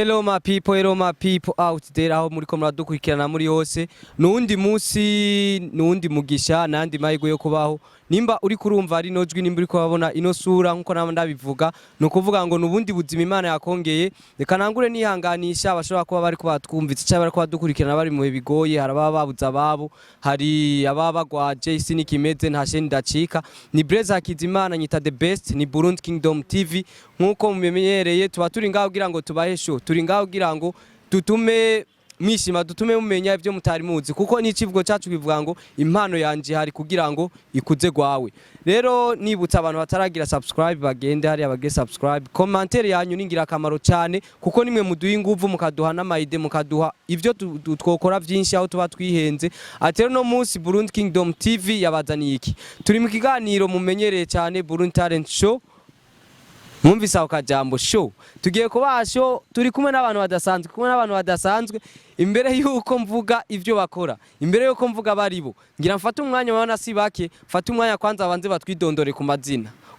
Hello my people out there aho muri ko muradukurikirana muri hose nundi munsi nundi mugisha nandi mayigo yo kubaho nimba uri kurumva ari nojwi nimba uri kubabona ino sura nkuko ndabivuga no kuvuga ngo nubundi buzima Imana yakongeye reka nangure nihanganisha abashobora kuba bari kubatwumvitse cyangwa bari kubadukurikirana bari mu bigoye haraba babuza ababo hari ababagwaje isi nikimeze ntashe ndacika ni Breza Kizimana nyita the best ni Burundi Kingdom TV nkuko mumenyereye tuba turi ngaho kugira ngo tubahe show turi ngaho kugira ngo tutume mwishima dutume mumenya ivyo mutari muzi kuko ni icivugo cyacu kivuga ngo impano yanje hari kugira ngo ikuze gwawe rero nibutsa abantu bataragira subscribe bagende hari abage subscribe commentaire yanyu ningira kamaro cyane kuko nimwe muduha inguvu mukaduha n'amayide mukaduha ivyo twokora byinshi aho tuba twihenze atero no munsi Burundi Kingdom TV yabazaniye iki turi mu kiganiro mumenyereye cyane Burundi Talent Show Mwumvisa ukajambo show tugiye kuba show turi kumwe n'abantu badasanzwe imbere yuko mvuga ivyo bakora imbere yuko mvuga baribo ngira mfata umwanya wabona si bake mfata umwanya kwanza abanze batwidondore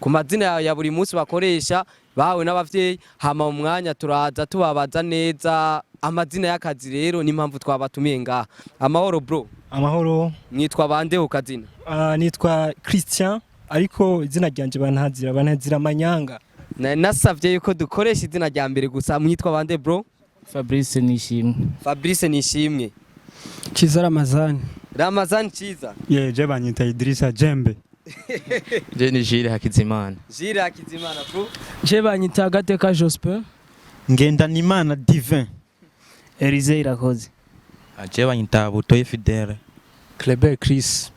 ku mazina ya buri munsi bakoresha bawe n'abavyeyi hama umwanya turaza tubabaza neza amazina y'akazi rero n'impamvu twabatumiye ngaha amahoro bro amahoro nitwa bande ukazina nitwa Christian ariko izina ryanje banazira manyanga nasavye yuko dukoresha izina rya mbere gusa mwitwa bande bro Fabrice Nishimwe Kiza Ramazani Kiza je banyita Idrissa Jembe je ni Jire Hakizimana bro je banyita Gateka Josper Ngendanimana Divin Elise Irakoze je banyita Butoye Fidele Kleber Chris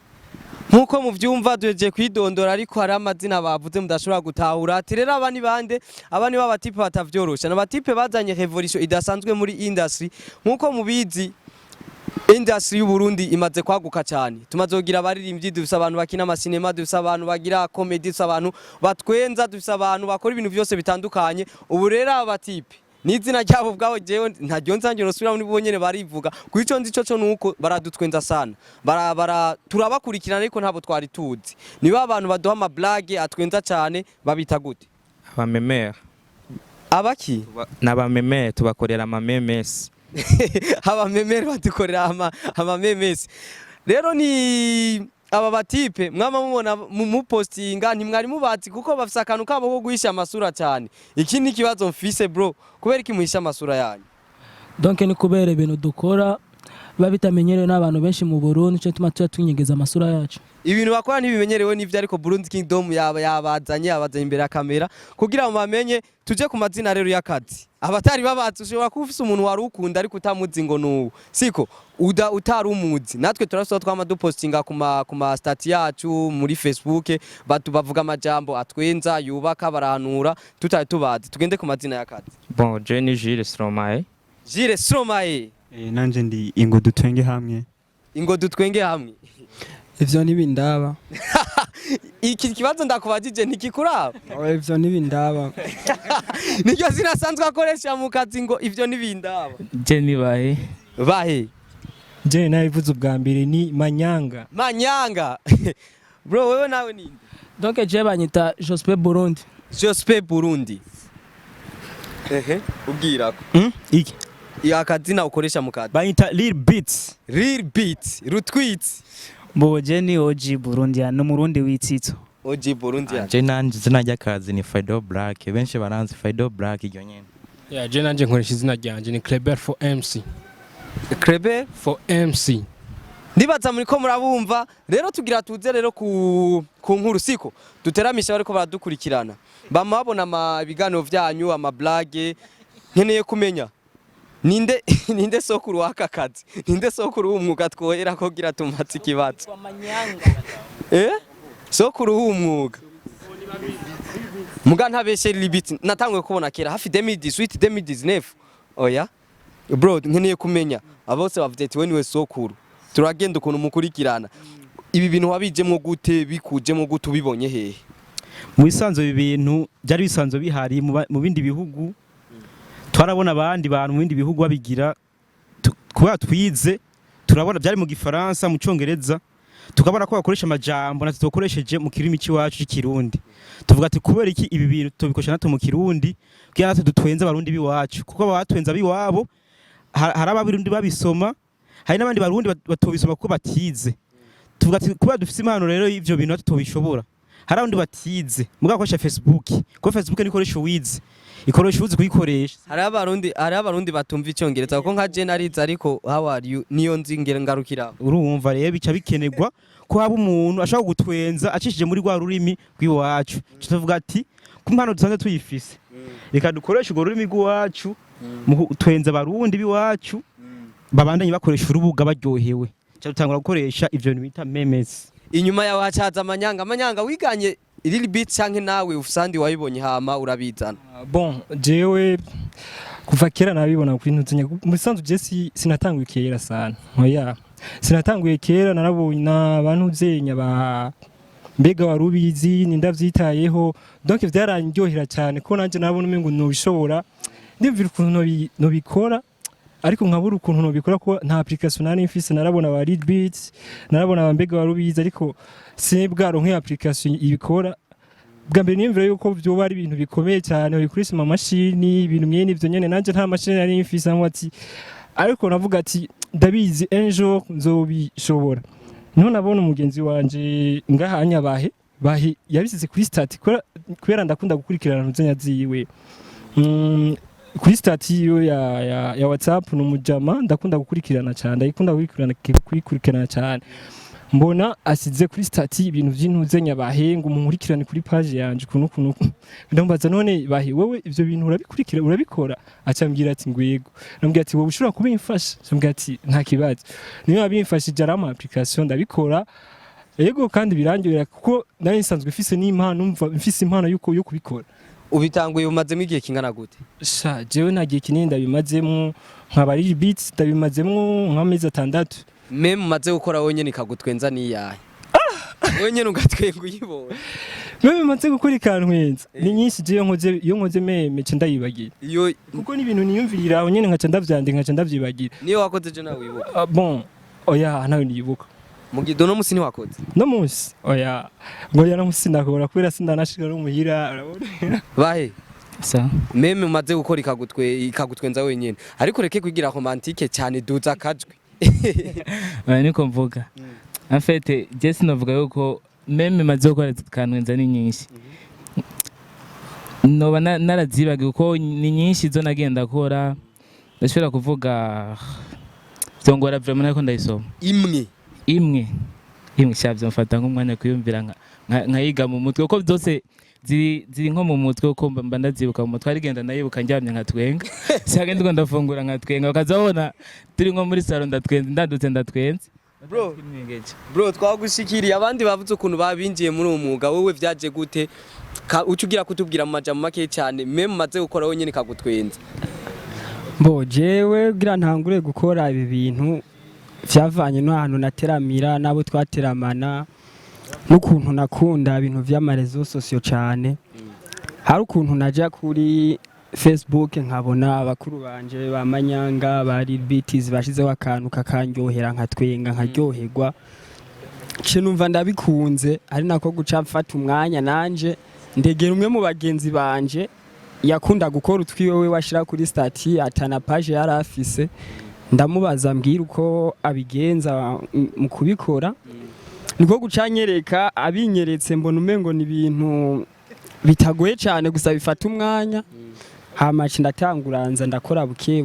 nkuko muvyumva duheje kwidondora ariko hari amazina bavuze mudashobora gutahura ati rero abani bande abani b'abatipe batavyorosha n'abatipe bazanye revolution idasanzwe muri industry nkuko mubizi industry y'u Burundi imaze kwaguka cyane tumazogira abaririmbyi dufise abantu bakina amasinema dufise abantu bagira comedy dufise abantu batwenza dufise abantu bakora ibintu byose bitandukanye ubu rero abatipe nizina ryabo bwawe jewe ntajyo nzanjye nosubira muri bonyene barivuga kwico ndico cyo nuko baradutwenza sana turabakurikirana ariko ntabo twari tuzi niba abantu baduha ama blague atwenza cyane babita gute abamemere abaki n'abamemere tubakorera ama memes abamemere badukorera ama memes rero ni aba batipe mwama mubona mu postinga ntimwari mubazi kuko bafise akantu kabo ko guhisha amasura cyane iki ni kibazo mfise bro kubera iki muhisha amasura yanyu donc ni kubera ibintu dukora babitamenyerewe n'abantu benshi mu Burundi cyo tuma tunyegeza amasura yacu ibintu bakora ntibimenyerewe n'ivyo ariko Burundi Kingdom yabazanye imbere ya kamera kugira ngo bamenye tuje ku mazina rero y'akazi abatari babazi ushobora kuba ufise umuntu wari ukunda ariko utamuzi ngo nuwo siko utari umuzi natwe turasaba twama dupostinga ku ma stati yacu muri Facebook bavuga amajambo atwenza yubaka barahanura tutari tubazi tugende ku mazina y'akazi bon je ni Jire Stromae nanje ndi ingo dutwenge hamwe ivyo nibindaba iki kibazo ndakubajije ntikikuraba ivyo nibindaba Niryo zinasanzwe akoresha mu kazi ngo ivyo nibindaba je ni bahe je nabivuze ubwa mbere ni manyanga bro wewe nawe ninde donc je banyita Jospe Burundi ubwirako iki iyo akazina ukoresha mu kazi banyita Real Beats rutwitsi Boje ni OG Burundi no murundi witsitso OG Burundi je nanje zina ry'akazi ni Fido Black benshi baranzi Fido Black iryo nyene je nanje nkoresha izina ryanje ni Kleber for MC ndibaza muri ko murabumva rero tugira tuze rero ku nkuru siko duteramisha bariko baradukurikirana bamabona ibiganiro vyanyu ama blague nkeneye kumenya ninde sokuru waka kazi ninde sokuru w'umwuga twohera ko gira tumatse ikibazo sokuru w'umwuga muga ntabeshe libiti natangwe kubona kera hafi 2018 oya bro nkeneye kumenya abose bavuze ati we niwe sokuru turagenda ukuntu mukurikirana ibi bintu wabijemwo gute bikujemwo gute ubibonye hehe mu bisanzwe ibintu byari bisanzwe bihari mu bindi bihugu twarabona abandi bantu mu bindi bihugu babigira kuba twize turabona byari mu Gifaransa mu Cyongereza tukabona ko bakoresha amajambo natwe tukoresheje mu kirimi cy'iwacu cy'ikirundi tuvuga ati kubera iki ibi bintu tubikoresha natwe mu kirundi kugira natwe dutwenza abarundi biwacu kuko abatwenza biwabo hari abarundi babisoma hari n'abandi barundi batobisoma kuko batize tuvuga ati kuba dufite impano rero y'ivyo bintu natwe tubishobora hari abandi batize mugakoresha Facebook ko Facebook nikoresha wize ikoresha uzi kuyikoresha hari abarundi batumva icyongereza kuko nka je narize ariko how are you niyo nzingere ngarukira urumva rero bica bikenerwa ko haba umuntu ashaka gutwenza acishije muri rwa rurimi rw'iwacu tuvuga ati ku mpano dusanzwe tuyifise reka dukoresha urwo rurimi rw'iwacu mu twenza abarundi biwacu babandanye bakoresha urubuga baryohewe cyatangura gukoresha ivyo bita memes inyuma yawe hacaza amanyanga wiganye little bit canke nawe ufsandi wabibonye hama urabizana bon jewe kuva kera nabibona ku bintu zenya mu bisanzwe je sinatanguye kera sana oya sinatanguye kera narabonye abantu zenya ba mbega warubizi nindavyitayeho donc vyaranryohera cyane ko nanje nabona umengo nobishobora ndimvira ukuntu nobikora ariko nkabura ukuntu nobikora ko nta application nari mfise narabona ba lead beats narabona abambega warubizi ariko sinibwaro nk'iyo application ibikora bwa mbere nimvira yuko byo bari ibintu bikomeye cyane bikurisa mu mashini ibintu myene ivyo nyene nanje nta mashini nari mfise ati ariko navuga ati ndabizi enjo nzobishobora none nabona umugenzi wanje ngahanya bahe yabisize kuri stat kubera ndakunda gukurikirana ntuzenya ziwe kuri stati yo ya WhatsApp numujama ndakunda gukurikirana cyane ndakunda gukurikirana cyane mbona asize kuri stati ibintu by'intuzenya bahenga umunkurikirane kuri page yanje kuno ndambaza none bahe wewe ivyo bintu urabikora acambwira ati ngwego nambwira ati wowe ushobora kubimfasha nambwira ati nta kibazo niyo abimfashije arama application ndabikora yego kandi birangirira kuko nari nsanzwe mfise n'impano mfise impano yuko yo kubikora ubitanguye umazemo igihe kingana gute sha jewe nta gihe kinini ndabimazemo nk'abari beats ndabimazemo nk'amezi 6 meme umaze gukora wenyene ikagutwenza niyahe wenyene ugatwenga uyibona meme umaze gukora ikantwenza ni nyinshi je iyo nkoze meme ce ndayibagira iyo kuko ni ibintu niyumvirira aho nyene nkaca ndavyandika nkaca ndavyibagira niyo wakoze je nawe wibuka bon oya nawe niyibuka mugido no musi ni wakoze no musi oya ngo yana musi ndakora kubera sindanashika no muhira urabona bahe sa meme umaze gukora ikagutwenza wenyene ariko reke kugira romantique cyane duza kajwe niko mvuga en fait je sinovuga yuko meme maze gukora kanwenza ni nyinshi noba narazibaga uko ni nyinshi zo nagenda akora ndashobora kuvuga byongora vraiment nako ndayisoma imwe shabyo mfata nk'umwanya kuyumvira nkayiga mu mutwe uko byose ziri nko mu mutwe uko mba ndazibuka mu mutwe arigenda nayibuka njyamye nkatwenga cyangwa ndiko ndafungura nkatwenga bakazabona turi nko muri salon ndadutse ndatwenze bro twagushikiriye abandi bavuze ukuntu babinjiye muri uwo mwuga wowe vyaje gute ucugira kutubwira mu majambo make cyane meme maze gukora wenyene kagutwenza bo jewe gira ntangure gukora ibi bintu vyavanye no ahantu nateramira nabo twateramana n'ukuntu nakunda ibintu vy'amarezo sosio cyane hari ukuntu naja kuri Facebook nkabona abakuru banje bamanyanga bari BTs bashizeho akantu kakandyohera nkatwenga nkaryoherwa cyo numva ndabikunze ari nako guca mfata umwanya nanje ndegera umwe mu bagenzi banje yakunda gukora utwiwe washira kuri stati atana page yari afise ndamubaza mbwira uko abigenza mu kubikora niko gucanyereka abinyeretse mbona umengo ni ibintu bitagoye cyane gusa bifata umwanya hamaci ndatanguranza ndakora buke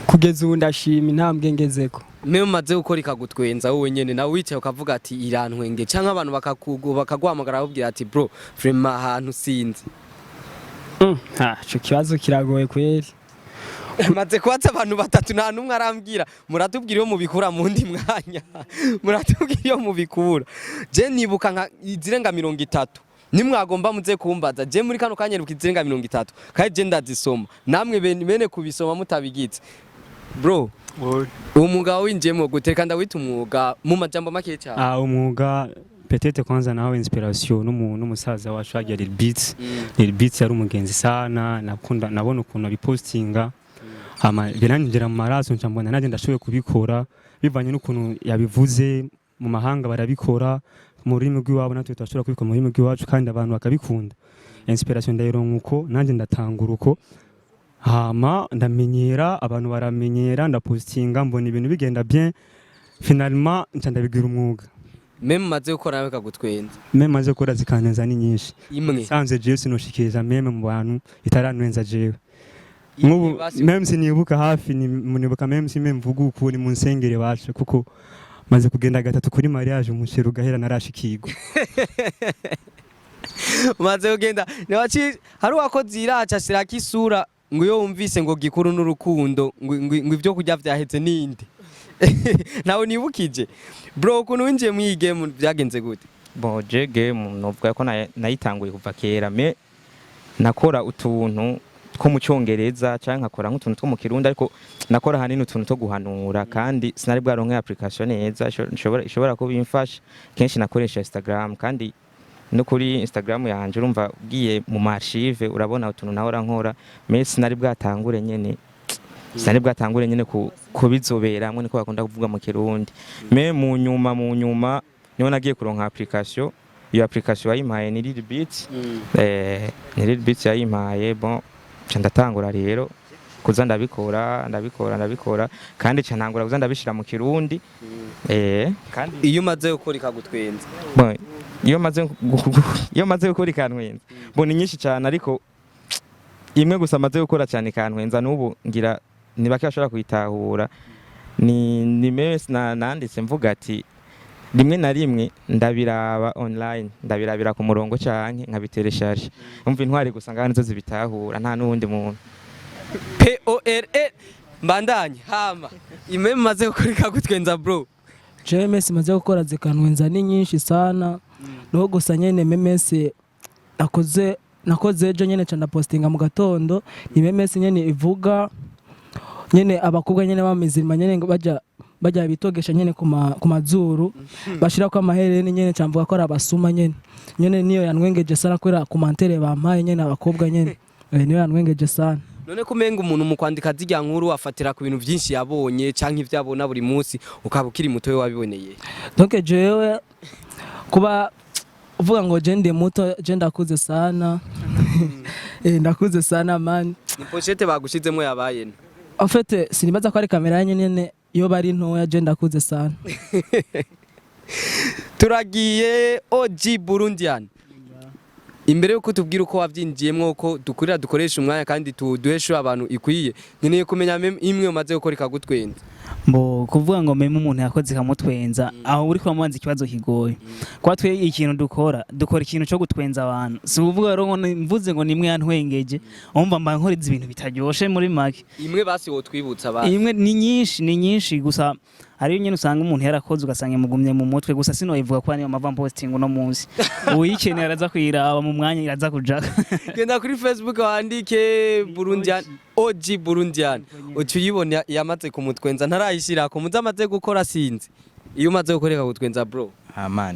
kugeza ubu ndashima intambwe ngezeko meme umaze gukora ikagutwenza wowe nyene nawe wicaye ukavuga ati irantwenge canke abantu bakaguhamagara bakubwira ati bro vraiment ahantu sinzi cyo kibazo kiragoye kweri maze kubatsa abantu batatu nta numwe arambwira muratubwira iyo mubikura mu ndi mwanya muratubwira iyo mubikura je nibuka nka izirenga 30 nimwagomba muze kumbaza je muri kano kanyeruka izirenga 30 kandi je ndazisoma namwe bene kubisoma mutabigitse bro umwuga winjemo guteka ndawita umwuga mu majambo make cyane umwuga peut-être kwanza nawe inspiration n'umusaza wacu agira beats yari umugenzi sana nabona ukuntu abipostinga ama birangira mu maraso ncambona naje ndashoboye kubikora bivanye n'ukuntu yabivuze mu mahanga barabikora mu rurimi rw'iwabo natwe turashobora kubikora mu rurimi rw'iwacu kandi abantu bakabikunda. Inspiration ndayironka uko nanjye ndatangura uko hama ndamenyera abantu baramenyera ndapostinga mbona ibintu bigenda bien finalement nca ndabigira umwuga. Meme maze gukora nawe kagutwenza. Meme maze gukora zikanenza ni nyinshi. Imwe. Sanze jewe sinoshikiriza meme mu bantu itaranwenza jewe. Nk'ubu meme sinibuka hafi ni munibuka meme si meme mvuga uko ni mu nsengere bacu kuko maze kugenda gatatu kuri mariage umushero gahera narashikirwa. Maze kugenda niwaci hari wakoze iraca shiraka isura ngo yo wumvise ngo gikuru n'urukundo ngo ivyo kurya vyaheze ninde. Nawe nibukije bro ukuntu winjiye mu game byagenze gute? Bon je game novuga ko nayitanguye kuva kera me nakora utuntu two mu cyongereza canke nkakora nk'utuntu two mu kirundi ariko nakora hanini utuntu two guhanura kandi sinari bwaronke application neza ishobora ko bimfasha kenshi nakoresha Instagram kandi no kuri Instagram yanje urumva ugiye mu archive urabona utuntu nahora nkora me sinari bwatangure nyene kubizobera mwe niko bakunda kuvuga mu kirundi me mu nyuma niho nagiye kuronka application iyo application yayimpaye ni Little Beats ni Little Beats yayimpaye bon ndatangura rero kuza ndabikora kandi ntangura kuza ndabishira mu kirundi kandi iyo maze gukora ikagutwenza bon iyo maze gukora ikantwenza bon ni nyinshi cyane ariko imwe gusa maze gukora cyane ikantwenza n'ubu ngira nibake bashobora kuyitahura ni mess nanditse mvuga ati rimwe na rimwe ndabiraba online ndabirabira ku murongo canke nkabitereshaje umva intwari gusa ngana nizo zibitahura nta nuwundi muntu PORE mbandanye hama imwe maze gukora ikagutwenza bro JMS maze gukora zikanwenza ni nyinshi sana no gusa nyene MMS nakoze ejo nyene cyane postinga mu gatondo MMS nyene ivuga nyene abakobwa nyene bamizirima nyene bajya bitogesha nyene ku mazuru bashira ko amahereni nyene cyamvuga ko arabasuma nyene niyo yanwengeje sana kwera commentaire bampaye nyene abakobwa nyene niyo yanwengeje sana. None kumenga umuntu mu kwandika zijya nkuru afatira ku bintu byinshi yabonye canke ivyabona buri munsi ukabukiri muto we wabiboneye. Donc jewe kuba uvuga ngo je ndi muto je ndakuze sana ndakuze sana man. Ni pochette bagushizemo yabaye. En fait sinibaza ko ari kamera nyene iyo bari ntoya je ndakuze sana. Turagiye OG Burundian. Imbere yuko tubwira uko wavyinjiyemwo ko dukoresha umwanya kandi tuduheshe abantu ikwiye nkeneye kumenya imwe umaze gukora ikagutwenza. Mbo kuvuga ngo meme umuntu yakoze kamutwenza aho uri kwamanza ikibazo kigoye kwa twe ikintu dukora ikintu cyo gutwenza abantu si uvuga rero mvuze ngo nimwe yantwengeje umva mba nkora ibintu bitaryoshe muri make imwe basi wo twibutsa abantu imwe ni nyinshi gusa hari nyine usanga umuntu yarakoze ugasanga mugumye mu mutwe gusa sino ivuga ko niyo mava posting no munsi uyikeneye araza kwiraba mu mwanya iraza kuja genda kuri Facebook wandike Burundian OG Burundian ucuyibona yamaze kumutwenza ntarayishira ko muzamaze gukora sinzi iyo umaze gukoreka gutwenza bro man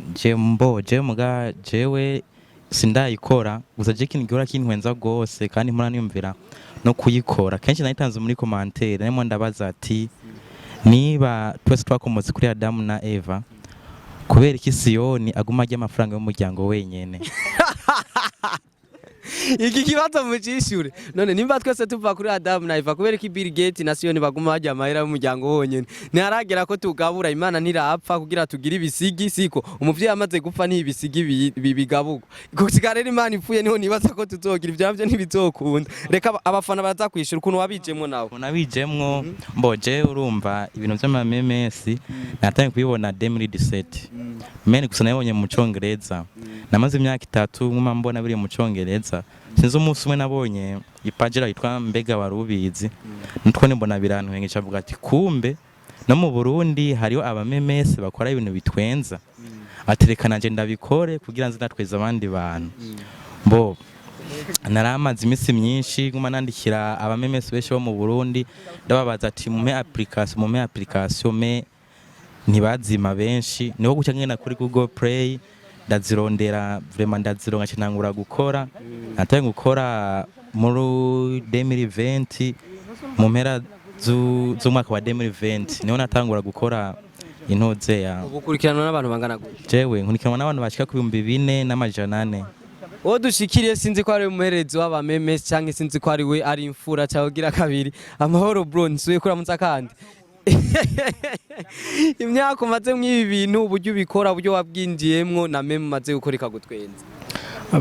jewe sindayikora gusa je kintu gihora kintwenza gose kandi mpora niyumvira no kuyikora kenshi nayitanze muri commentaire nemo ndabaza ati niba twese twakomotse kuri Adamu na Eva kubera iki Siyoni aguma ajya amafaranga y'umuryango wenyene. Iki kibazo mucishure none nimba twese tuva kuri Adamu na Eva kubera iki Bill Gates na Siyoni baguma bajya amahera y'umuryango wonyene ntiharagera ko tugabura Imana ntirapfa kugira tugire ibisigi siko umuvyeyi amaze gupfa ni ibisigi bigabuka kugira rero Imana ipfuye niho nibaza ko tuzogira ivyo navyo ntibizokunda reka abafana baraza kwishura ukuntu wabijemwo nawe nabijemwo mboje urumva ibintu by'amamemesi natangiye kubibona 2017 mene gusa nabonye mu Congereza namaze imyaka 3 nkuma mbona biri mu Congereza sinzo umunsi umwe nabonye ipagera yitwa mbega warubizi nitwo nimbona birantwenye cavuga ati kumbe no mu Burundi hariyo abamemesi bakora ibintu bitwenza aterekana nje ndabikore kugira nze natweza abandi bantu mbo naramaze imisi myinshi nkuma nandikira abamemesi beshe bo mu Burundi ndababaza ati mume application me ntibazima benshi niho guca ngena kuri Google Play ndazirondera vraiment ndazironga cyangura gukora natangiye gukora muri 2020 mu mpera z'umwaka wa 2020 niho natangura gukora intoze ya Ugukurikirana n'abantu bangana gute? jewe nkurikiranwa n'abantu bashika ku 4,400. Uwo dushikiriye sinzi ko ari umuherezi w'abameme cyangwa sinzi ko ari we ari imfura cyangwa ugira kabiri. Amahoro bro, nsuye kuramutsa kandi. Imyaka umaze mw'ibi bintu uburyo ubikora uburyo wabwinjiyemwo na meme umaze gukora ikagutwenza.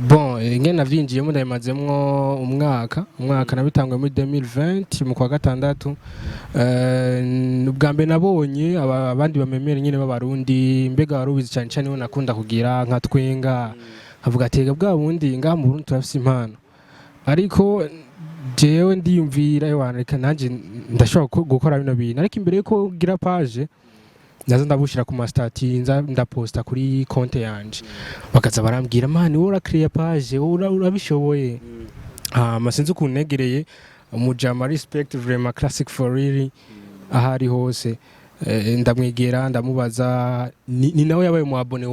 Bon, ingene navyinjiyemo ndayimazemwo umwaka nabitanguye muri 2020 mu kwa gatandatu. Ubwa mbere nabonye abandi bamemere nyene b'abarundi mbega warubizi cyane cyane bo nakunda kugira nka twenga avuga atega bwa bundi ngaha mu Burundi turafise impano, ariko jewe ndiyumvira reka nanje ndashobora gukora bino bintu, ariko imbere yuko gira page naza ndabushira ku mastati ndaposta kuri konte yanje, bakaza barambwira mani wowe urakriya page urabishoboye. Masinzi kuntegereye umujama respect vraiment classic for really ahari hose, ndamwegera ndamubaza ni nawe yabaye mu abone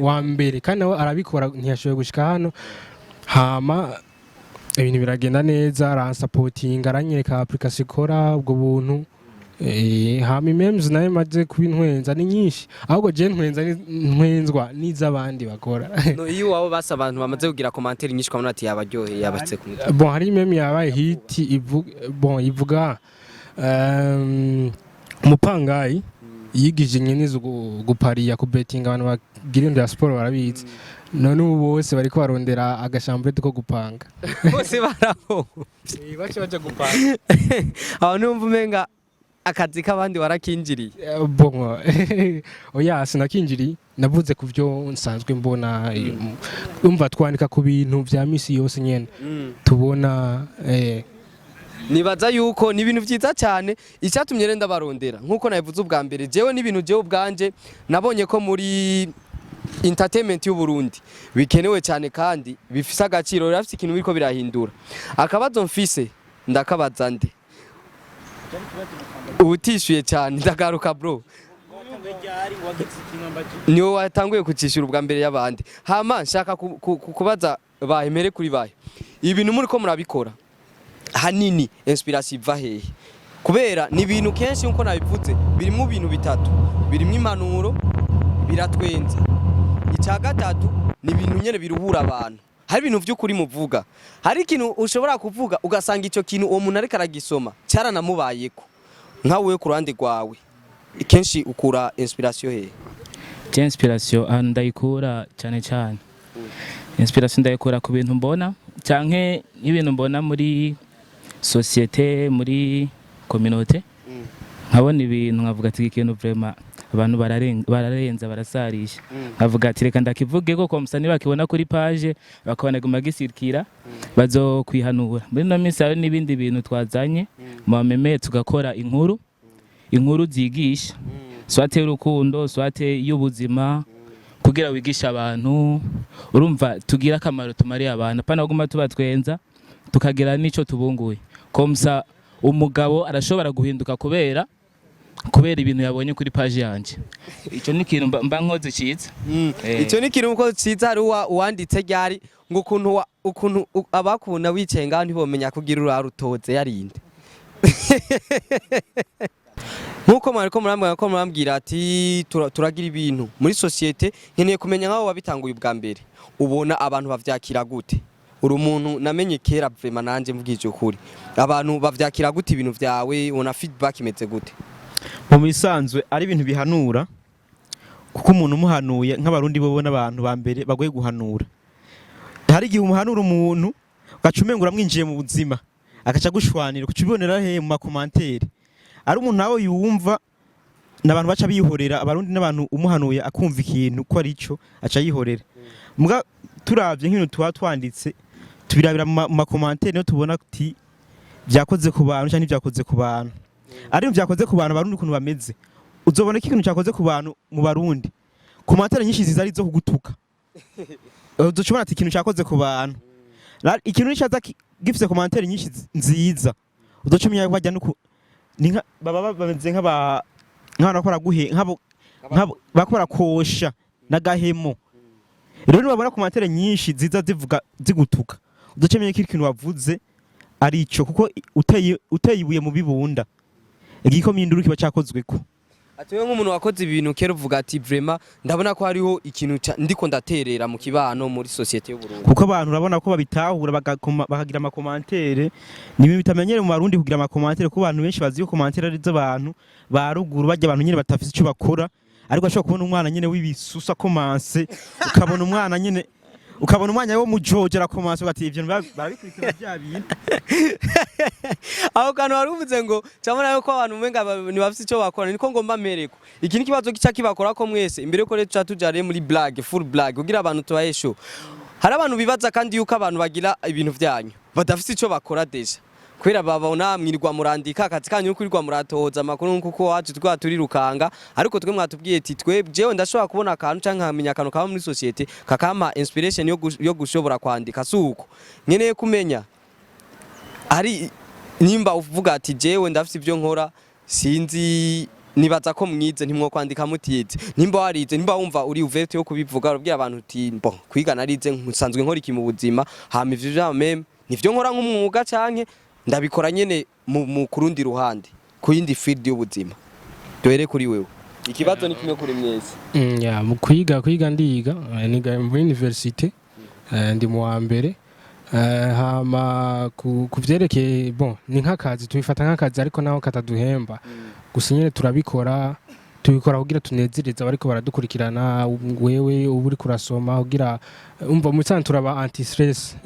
wa mbere kandi nawe arabikora ntiyashoboye gushika hano. Hama ibintu biragenda neza, aransapotinga aranyereka application ikora ubwo buntu. Hama memes naye maze kubintwenza ni nyinshi, ahubwo je ntwenzwa n'izabandi bakora. No iyo wabo basa abantu bamaze kugira commentaire nyinshi kwa ati yabaryoheye yabatse ku mutwe. Bon, hari meme yabaye hit ivuga umupangayi yigije nyene gupariya ku betting abantu bagira inda ya sport barabizi. None ubu bose bariko barondera agashambure ko gupanga. Bose baraho. Baje gupanga. Aho numva umenga akazi k'abandi warakinjiriye. Bon, oya sinakinjiriye, navuze ku byo nsanzwe mbona, umva twandika ku bintu vya misi yose nyene tubona. Nibaza yuko ni ibintu vyiza cyane icyatumye renda barondera nkuko nabivuze ubwa mbere. Jewe n'ibintu jewe ubwanje nabonye ko muri entertainment y'u Burundi bikenewe cyane kandi bifise agaciro, rafise ikintu biriko birahindura. Akabazo mfise ndakabaza nde utishuye cyane ndagaruka bro. Niyo watanguye kucishura ubwa mbere y'abandi. Hama nshaka kubaza bahemere kuri baye ibintu muri ko murabikora hanini inspiration iva hehe? Kubera ni ibintu kenshi nkuko nabivuze birimo ibintu bitatu, birimo impanuro, biratwenza. Icya gatatu ni ibintu nyene biruhura abantu. Hari ibintu vy'ukuri muvuga, hari ikintu ushobora kuvuga ugasanga icyo kintu uwo muntu ariko aragisoma cyaranamubayeko nkawe ku ruhande rwawe. Kenshi ukura inspiration hehe? Inspiration ndayikura cyane cyane. Inspiration ndayikura ku bintu mbona canke ibintu mbona muri societe, muri communauté. Nkabona ibintu nkavuga ati ikintu vraiment abantu bararenza barasarisha, nkavuga ati reka ndakivuge ko komsa niba kibona kuri page bakabona guma gisirikira bazo kwihanura. Muri no minsi hari n'ibindi bintu twazanye mu meme tugakora inkuru zigisha swate y'urukundo, swate y'ubuzima, kugira wigisha abantu, urumva tugira akamaro tumariye abantu pana guma tubatwenza tukagira nico tubunguye. Komsa umugabo arashobora guhinduka kubera ibintu yabonye kuri page yanje. Ico ni kintu mba nkoze ciza. Ico ni kintu uko ciza ari uwanditse ryari ngo ukuntu abakubona wicaye ngaho ntibomenya kugira urarutoze yarinde. Nkuko mwariko murambwira ati turagira ibintu muri societe, nkeneye kumenya nkaho wabitanguye ubwa mbere ubona abantu bavyakira gute? Uri umuntu namenye kera vraiment nanje mvugije ukuri, abantu bavyakira gute ibintu vyawe? Ubona feedback imeze gute? Mu bisanzwe ari ibintu bihanura, kuko umuntu umuhanuye nk'abarundi bo bona abantu ba mbere bagoye guhanura. Hari igihe umuhanura umuntu ugacumengura mwinjiye mu buzima akaca gushwanira kucibonera he mu makomantere, ari umuntu nawe yumva nabantu baca bihorera. Abarundi n'abantu umuhanuye akumva ikintu ko ari cyo aca yihorera. Muga turavye nk'ibintu tuba twanditse tubirabira mu makomantere no tubona ati byakoze ku bantu cyangwa ntibyakoze ku bantu. Ari byakoze ku bantu Barundi kuntu bameze, uzobona ikintu cyakoze ku bantu mu Barundi komantere nyinshi zizari zo kugutuka. Uzochobona ati ikintu cyakoze ku bantu, ikintu nicaza gifise komantere nyinshi nziza uzocumenya bajya nuko ninka baba bameze nk'abana bakora guhe nk'abo bakora kosha nagahemo. Rero nibabona komantere nyinshi ziza zivuga zigutuka uzocumenya ko ikintu wavuze arico kuko uteye ibuye mu bibunda igikoma induru kiba cyakozweko. Atiwe nk'umuntu wakoze ibintu kera uvuga ati vraiment ndabona ko hariho ikintu ndiko ndaterera mu kibano muri societe y'u Burundi. Kuko abantu urabona ko babitahura bakagira amakomantere nibi bitamenyere mu Barundi kugira amakomantere kuko abantu benshi bazi ko komantere ari z'abantu baruguru bajya abantu nyene batafite icyo bakora ariko ashobora kubona umwana nyene w'ibisusa komanse ukabona umwana nyene ukabona umwanya wo mujojera komanse ugati ivyo barabikurikira bya bintu aho kantu waruvuze ngo cyamona yuko abantu umenga ntibafite icyo bakora niko ngomba mereko iki ni kibazo gica kibakora ko mwese imbere ko rero tujare muri blague full blague kugira abantu tubayesho hari abantu bibaza kandi yuko abantu bagira ibintu byanyu badafite icyo bakora deja kwera babona mwirwa murandika akazi kanyu kurirwa muratoza amakuru nkuko wacu twa turirukanga ariko twe mwatubwiye ati twe jewe ndashobora kubona akantu canke nkamenya akantu kaba muri societe kakama inspiration yo gushobora kwandika suko nkeneye kumenya ari nimba uvuga ati jewe ndafite ibyo nkora sinzi nibaza ko mwize ntimwo kwandika mutize nimba warize nimba wumva uri ouverte yo kubivuga urubwira abantu uti bon kwiga narize nsanzwe nkora iki mu buzima hama ivyo jameme nivyo nkora nk'umwuga canke ndabikora nyene mu kurundi ruhande ku yindi field y'ubuzima doere kuri wewe ikibazo ni kimwe kuri mwese mu kwiga ndiga niga mu university ndi mu wa mbere hama kuvyerekeye bon ni nk'akazi tubifata nk'akazi ariko naho kataduhemba gusa nyene tubikora kugira tunezereza bariko baradukurikirana wewe uburi kurasoma kugira umva mu cyane turaba anti stress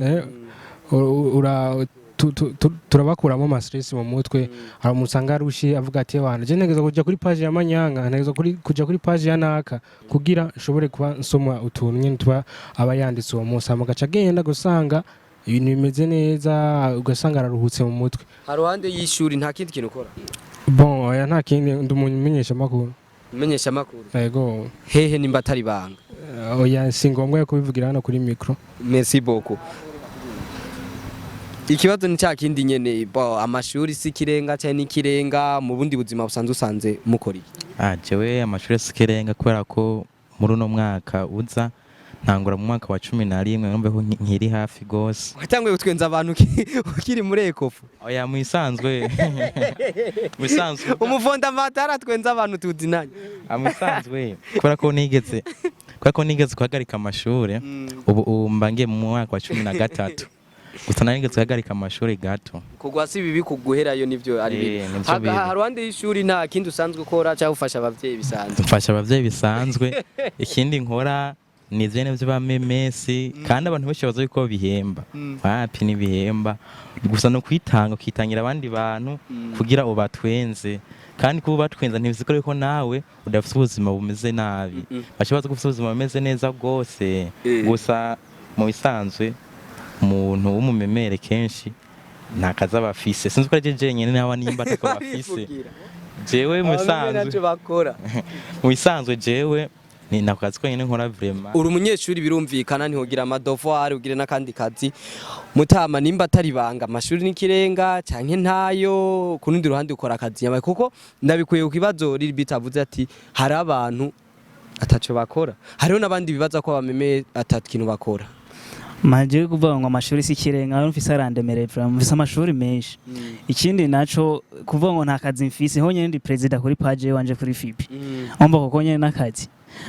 turabakuramo ama stress mu mutwe hari umusanga rushi avuga ati wana je negeza kujya kuri page ya manyanga negeza kujya kuri page ya naka kugira nshobore kuba nsoma utuntu nyine tuba abayanditse uwo munsi amagaca agenda gusanga ibintu bimeze neza ugasanga araruhutse mu mutwe. Haruhande y'ishuri nta kindi kintu ukora? Bon oya nta kindi ndumumenyesha makuru. Menyesha makuru. Yego. Hehe nimba atari banga. Oya singombwa kubivugira hano kuri micro. Merci beaucoup. Ikibazo ni cya kindi nyene amashuri si kirenga cyane n'ikirenga mu bundi buzima busanzwe usanze mukori. Jewe amashuri si kirenga kubera ko muri uno mwaka uza ntangura mu mwaka wa 11 numbeho nkiri hafi gose. Watanguye gutwenza abantu ukiri muri ekofu. Oya muisanzwe. Muisanzwe. Umufonda matara twenza abantu tudinanye. Amusanzwe. Kubera ko nigeze kuhagarika amashuri ubu mbangiye mu mwaka wa 13. Gusa nigeze kuhagarika amashuri gato. Kugwa si bibi kuguherayo nivyo ari. Haruhande y'ishuri nta kindi usanzwe ukora cyangwa ufasha abavyeyi bisanzwe. Mfasha abavyeyi bisanzwe. Ikindi nkora nizene vy'abamemesi kandi abantu benshi bazo yuko bihemba. Wapi ni bihemba. Gusa no kwitanga ukitangira abandi bantu kugira ubatwenze. Kandi kuba batwenza ntibiziko yuko nawe udafite ubuzima bumeze nabi. Bashabaza gufite ubuzima bumeze neza gose. Gusa mu bisanzwe umuntu w'umumemere kenshi ntakaza bafise sinzi ko ari je nyene nawe nimba atako bafise jewe mu bisanzwe jewe ni nakazi ko nyene nkora vraiment uri umunyeshuri birumvikana ntihogira amadevoir ugire nakandi kazi mutama nimba atari banga amashuri n'ikirenga canke ntayo kurundi ruhande ukora akazi yabaye kuko ndabikuye ku kibazo riri bitavuze ati hari abantu ataco bakora hariho nabandi bibaza ko abameme atakintu bakora. Maje kuvuga ngo amashuri si kirenga mfise arandemere vraiment mfise amashuri menshi ikindi naco kuvuga ngo nta kazi mfise ho nyene ndi president kuri page wanje kuri FIP omba koko nyene nakazi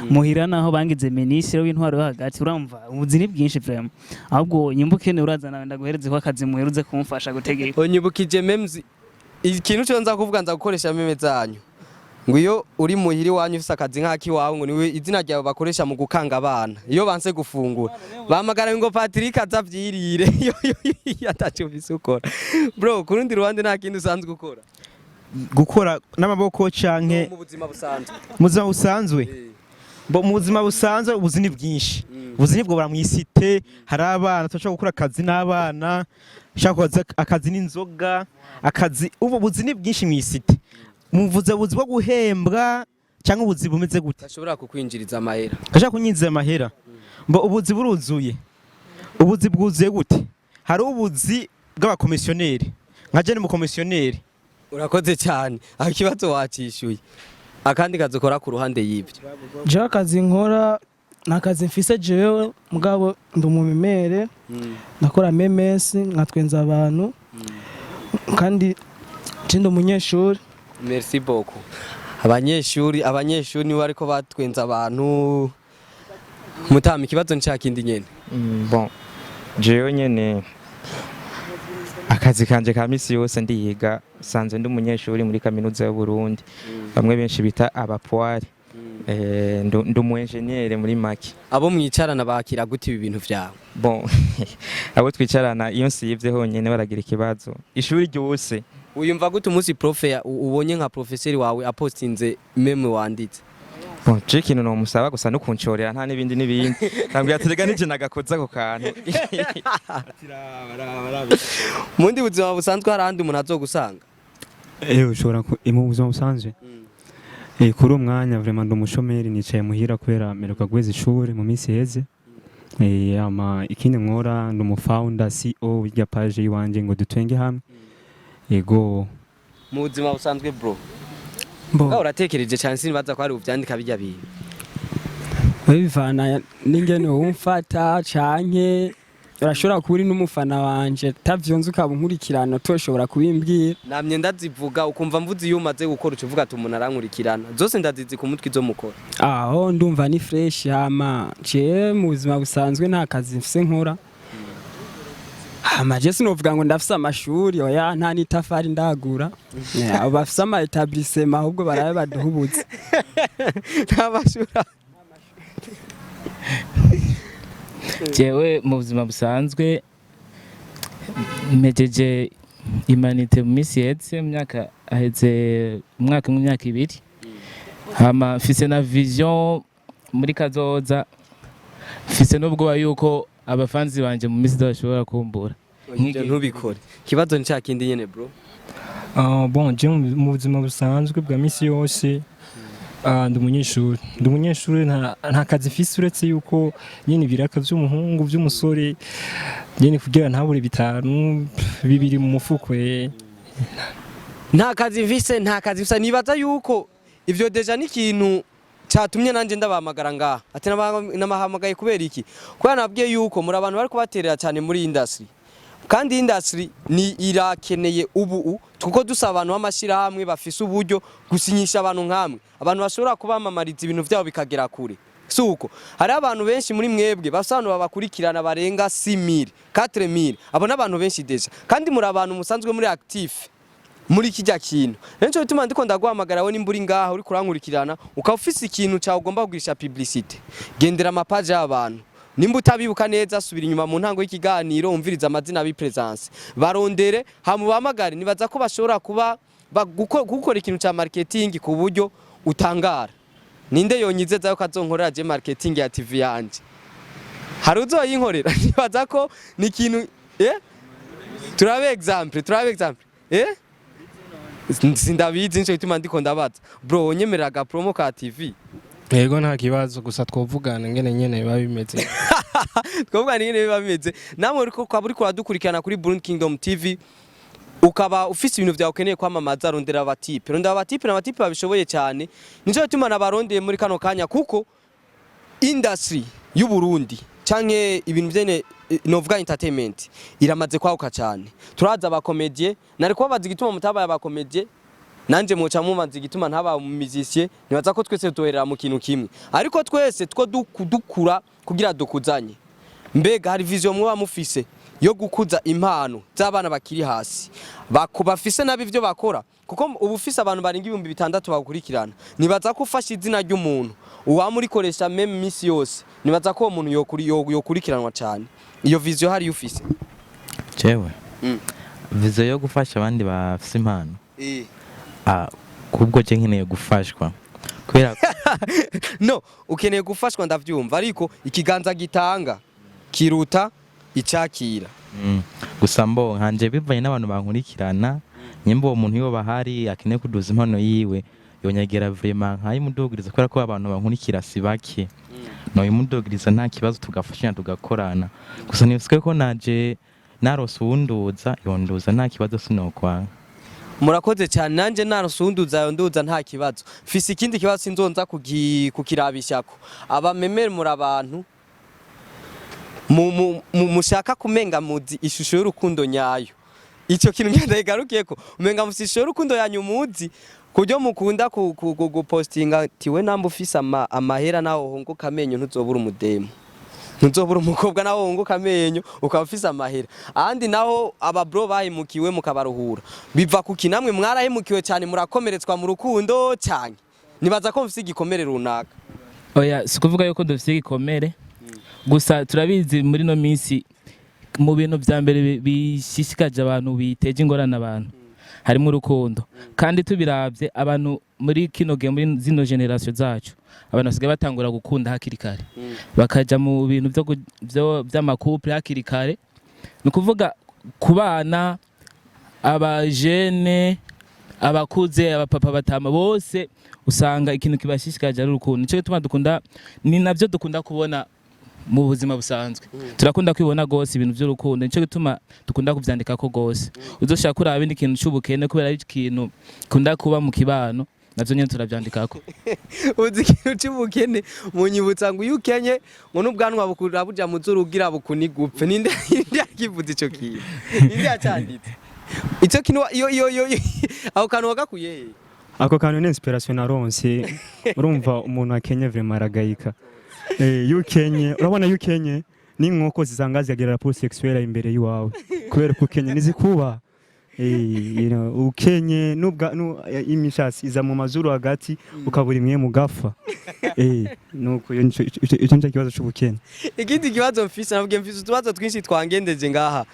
muhira naho bangize ministre w'intwaro yo hagati uramva ubuzini bwinshi vraiment ahubwo nyimbukene urazana ndaguhereze ko akazi muheruze kumfasha gutegeka onyibukije memes ikintu cyo nza kuvuga nza gukoresha meme zanyu ngo iyo uri muhiri wanyu ufise akazi nk'aki wawe ngo niwe izina ryawe bakoresha mu gukanga abana iyo banse gufungura bamagara ngo Patrick azavyirire yatacho bisukora bro kurundi ruhande nta kindi usanzwe gukora n'amaboko canke mu buzima busanzwe mu buzima busanzwe ubuzini bwinshi ubuzini bwo baramwisite hari abana tashaka gukora akazi n'abana shaka akazi n'inzoga akazi ubu buzini bwinshi mwisite muvuze ubuzi bwo guhembwa cyangwa ubuzi bumeze gute ashobora kukwinjiriza amahera ashaka kunyinjiza amahera mbo ubuzi buruzuye ubuzi bwuzuye gute hari ubuzi bw'abakomisiyoneri nka je ni umukomisiyoneri urakoze cyane akibazo wacishuye akandi kazi ukora ku ruhande y'ibyo je akazi nkora nakazi mfise jewe mugabo ndumumemere nakora memesi nkatwenza abantu kandi ndi umunyeshuri. Merci beaucoup. Abanyeshuri nibo ariko batwenza abantu. Mutama ikibazo nshakindi nyene. Bon, jewe nyene akazi kanje ka misi yose ndiyiga, sanze ndi umunyeshuri muri kaminuza y'u Burundi, bamwe benshi bita abapoire. Ndi umu engineer muri make. Abo mwicarana bakira gute ibi bintu vyawe? Bon, abo twicarana iyo nsivye honyene baragira ikibazo. Ishuri ryose uyumva gute umunsi profe ubonye nka professeur wawe apostinze meme wanditse? Bon, je kintu no musaba gusa no kuncorera nta nibindi ntabwo yaterega nije nagakoza ko kantu. Mundi buzima busanzwe harandi umuntu azogusanga? Ushobora mu buzima busanzwe kuri umwanya vraiment ndo mushomeri nicaye muhira kubera meruka gweza ishuri mu minsi heze. Ama ikindi nkora ndo mu founder CEO w'irya page yiwanje ngo dutwenge hamwe. Ego mu buzima busanzwe bro. Uratekereje cyane sinibaza ko ari uvyandika bijya bintu. Bivana n'ingene wumfata canke urashobora kuri n'umufana wanje tavyonze ukabunkurikirana toshobora kubimbwira. Namye ndazivuga ukumva mvuze iyo umaze gukora ucuvuga ati umuntu arankurikirana. Zose ndazizi ku mutwe izo mukora. Aho ndumva ni fresh hama je mu buzima busanzwe nta kazi mfise nkora. Amaje sinovuga ngo ndafise amashuri oya nta nitafari ndagura. Bafise ama etablissement ahubwo barabe baduhubutse. Ntabashura. Jewe mu buzima busanzwe mejeje imanite mu misi yetse myaka aheze umwaka n'imyaka 2. Hama mfise na vision muri kazoza. Mfise n'ubwo yuko abafanzi banje mu misi bashobora kumbura. Nk'ibyo ntubikore. Kibazo nshakindi nyene bro. Bon, je mu buzima busanzwe bwa misi yose ndi umunyeshuri nta kazi mfise uretse yuko nyine ibiraka vy'umuhungu vy'umusore nyine kugira ntabure 5 bibiri mu mufuko. Nta kazi mfise nibaza yuko ivyo deja n'ikintu cyatumye nanje ndabahamagara ngaha. Ati namahamagaye kubera iki? Kwa nabwiye yuko muri abantu bari kubaterera cyane muri industry. Kandi industry ni irakeneye ubu tuko dusaba abantu b'amashira hamwe bafise uburyo gusinyisha abantu nkamwe. Abantu bashobora kubamamariza ibintu vyabo bikagera kure. Suko hari abantu benshi muri mwebwe basano babakurikirana barenga 6000 4000 abo n'abantu benshi deja. Kandi muri abantu musanzwe muri active muri kijya kintu. Rencho bituma ndiko ndaguhamagara we nimburi ngaha uri kurankurikirana ukafise ikintu cyawe ugomba kugurisha publicity. Gendera amapaje y'abantu. Nimba utabibuka neza subira inyuma mu ntango y'ikiganiro umviriza amazina bi presence. Barondere hamubahamagare nibaza ko bashobora kuba gukora ikintu cya marketing ku buryo utangara. Ninde yonyizeza yo kazonkorera je marketing ya TV yanje. Hari uzoyinkorera nibaza ko ni ikintu turabe example. Sindabizi nje bituma ndiko ndabaza. Bro onyemereraga promo ka TV. Yego nta kibazo gusa twovugana ngene nyene biba bimeze. Twovugana ngene biba bimeze. Namwe uriko kwaburi kuradukurikirana kuri Burundi Kingdom TV. Ukaba ufise ibintu vyawe ukeneye kwamamaza rondera abatipe. Rondera abatipe n'abatipe babishoboye cyane. Nico bituma nabarondeye muri kano kanya kuko industry y'u Burundi canke ibintu vyene novuga entertainment iramaze kwaguka cyane. Turaza abakomedie nari kubabaza igituma mutabaye abakomedie nanje muca mumanzi igituma ntaba mu musicien nibaza ko twese duherera mu kintu kimwe ariko twese two dukura kugira dukuzanye. Mbega hari vision mwa mufise yo gukuza impano z'abana bakiri hasi bafise nabi ivyo bakora kuko ubu ufise abantu baringa 6,000 bakurikirana nibaza ko ufashe izina ry'umuntu uwamurikoresha meme misi yose nibaza ko umuntu yokurikiranwa cyane. Iyo vision hari ufise? Jewe vision yo gufasha abandi bafise impano kubwo je nkeneye gufashwa kubera no ukeneye gufashwa ndavyumva ariko ikiganza gitanga kiruta icakira. Gusa mbo nkanje bivanye n'abantu bankurikirana nyimbo uwo muntu yo bahari akeneye kuduza impano yiwe yonyagera vraiment nkayimudogiriza kubera ko abantu bankurikira si bake no yimudogiriza nta kibazo tugafashanya tugakorana. Gusa nifiswe ko naje narose uwunduza yonduza nta kibazo sinokwa. Murakoze cyane nanje narusunduza yonduza nta kibazo. Fisi ikindi kibazo sinzonza kukirabishako. Abamemere muri abantu mushaka kumenga muzi ishusho y'urukundo nyayo. ico kintu ngendayigarukiyeko umenga mufise urukundo yanyumuzi kuryo mukunda gupostinga tiwe namba ufise amahera naho hongoka amenyo ntuzobura umudemu ntuzobura umukobwa naho hongoka amenyo ukaba ufise amahera ahandi naho aba bro bahemukiwe mukabaruhura biva kuki namwe mwarahemukiwe cyane murakomeretswa mu rukundo cyane nibaza ko mufise igikomere runaka oya sikuvuga yuko dufise igikomere gusa turabizi muri no minsi mu bintu vya mbere bishishikaje abantu biteje ingorane abantu harimo urukundo kandi tubiravye abantu muri kino gihe muri zino generation zacu abantu basigaye batangura gukunda hakiri kare bakaja mu bintu vy'amakouple hakiri kare ni kuvuga ku bana abajene abakuze abapapa batama bose usanga ikintu kibashishikaje ari urukundo nico gituma dukunda ni navyo dukunda kubona mu buzima busanzwe turakunda kwibona gose ibintu by'urukundo nico gituma dukunda kuvyandika ko gose uzoshaka kuri abindi kintu cy'ubukene kubera ari ikintu kunda kuba mu kibano navyo nyene turavyandikako uzi ikintu cy'ubukene munyibutsa ngo yukenye ngo n'ubwanwa bukurabuja mu zurugira bukunigupfe ninde yakivuze ico kintu ninde yacanditse ico kintu iyo aho kantu wagakuye ako kantu ni inspiration naronse urumva umuntu akenye vraiment aragayika yukenye urabona yukenye n'inkoko zisanga zigagira rapport sexuelle imbere yiwawe kubera ko ukenye nizikuba ukenye nubwa imishasi iza mu mazuru hagati ukabura imwe mu gafa nuko ico nje kibazo cy'ubukene ikindi kibazo mfise nabwiye mfise utubazo twinshi twangendeje ngaha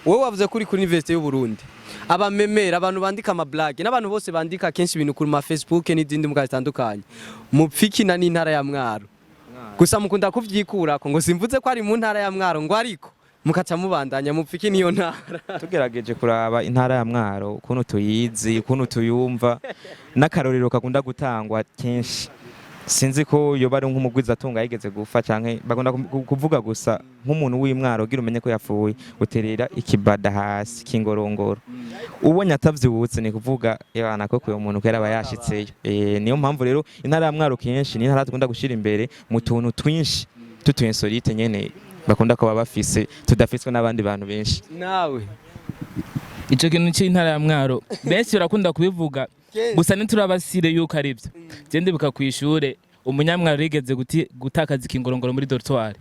wowe wavuze kuri University y'u Burundi abamemera abantu bandika ama blague n'abantu bose bandika kenshi ibintu kuri ma Facebook n'izindi mbuga zitandukanye mupfiki na n'intara ya Mwaro gusa mukunda kuvyikura ko ngo simvuze ko ari mu ntara ya Mwaro ngo ariko mukaca mubandanya mupfiki niyo ntara tugerageje kuraba intara ya Mwaro ukuntu tuyizi ukuntu tuyumva n'akarorero kakunda gutangwa kenshi sinzi ko yoba ari nk'umugwiza atunga yigeze gufa canke bagunda kuvuga gusa nk'umuntu w'Imwaro gira umenye ko yapfuye uterera ikibada hasi kingorongoro ubonye atavyibutse ni kuvuga yana ko kuyo muntu kera bayashitseyo niyo mpamvu rero intara ya Mwaro kenshi ni intara tukunda gushira imbere mu tuntu twinshi tutu insolite nyene bakunda ko bafise tudafitswe n'abandi bantu benshi nawe ico kintu cy'intara ya Mwaro benshi barakunda kubivuga gusa niturabasire yuko aribyo gende bikakwishure umunyamwaro yigeze gutakaza ikingorongoro muri dortoir